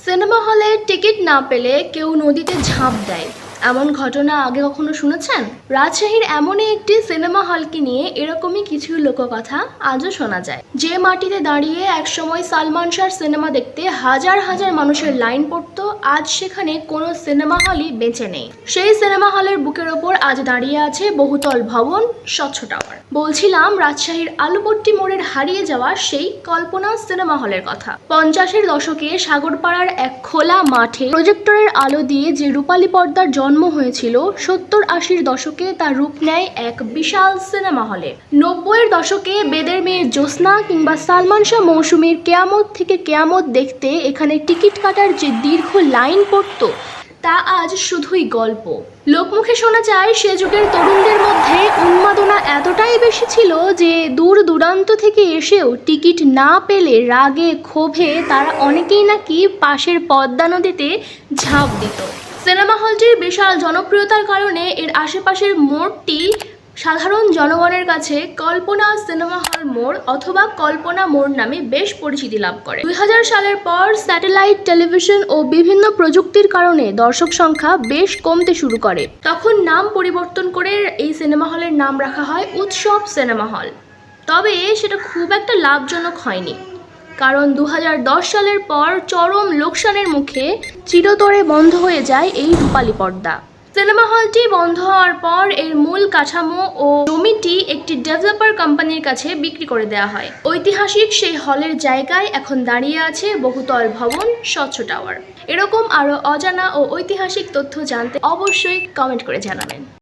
Cinema হলে ticket না পেলে কেউ নদীতে ঝাঁপ দেয়, এমন ঘটনা আগে কখনো শুনেছেন? রাজশাহীর এমনই একটি সিনেমা হলকে নিয়ে এরকমই কিছু লোককথা আজও শোনা যায়। যে মাটিতে দাঁড়িয়ে একসময় সালমান শাহর সিনেমা দেখতে হাজার হাজার মানুষের লাইন পড়তো, আজ সেখানে কোনো সিনেমা হলই বেঁচে নেই। সেই সিনেমা হলের বুকের ওপর আজ দাঁড়িয়ে আছে বহুতল ভবন, স্বচ্ছ টাওয়ার। বলছিলাম রাজশাহীর আলুপট্টি মোড়ের হারিয়ে যাওয়া সেই কল্পনা সিনেমা হলের কথা। 50-এর দশকে সাগরপাড়ার এক খোলা মাঠে প্রজেক্টরের আলো দিয়ে যে রূপালী পর্দার জন্ম হয়েছিল, 70-80-র দশকে তার রূপ নেয় এক বিশাল সিনেমা হলে। 90-এর দশকে বেদের মেয়ে জ্যোৎস্না কিংবা সালমান শাহ মৌসুমীর কেয়ামত থেকে কেয়ামত দেখতে এখানে টিকিট কাটার যে দীর্ঘ লাইন পড়তো, তা আজ শুধুই গল্প। লোকমুখে শোনা যায় সে যুগের তরুণদের মধ্যে উন্মাদনা এতটাই বেশি ছিল যে দূর দূরান্ত থেকে এসেও টিকিট না পেলে রাগে ক্ষোভে তারা অনেকেই নাকি পাশের পদ্মা নদীতে ঝাঁপ দিত। সিনেমা হলটির বিশাল জনপ্রিয়তার কারণে এর আশেপাশের মোড়টি সাধারণ জনগণের কাছে কল্পনা সিনেমা হল মোড় অথবা কল্পনা মোড় নামে বেশ পরিচিতি লাভ করে। 2000 সালের পর স্যাটেলাইট টেলিভিশন ও বিভিন্ন প্রযুক্তির কারণে দর্শক সংখ্যা বেশ কমতে শুরু করে। তখন নাম পরিবর্তন করে এই সিনেমা হলের নাম রাখা হয় উৎসব সিনেমা হল। তবে সেটা খুব একটা লাভজনক হয়নি, কারণ 2010 সালের পর চরম লোকসানের মুখে চিরতরে বন্ধ হয়ে যায় এই রূপালী পর্দা। সিনেমা হলটি বন্ধ হওয়ার পর এর মূল কাঠামো ও জমিটি একটি ডেভেলপার কোম্পানির কাছে বিক্রি করে দেওয়া হয়। ঐতিহাসিক সেই হলের জায়গায় এখন দাঁড়িয়ে আছে বহুতল ভবন, স্বচ্ছ টাওয়ার। এরকম আরও অজানা ও ঐতিহাসিক তথ্য জানতে অবশ্যই কমেন্ট করে জানাবেন।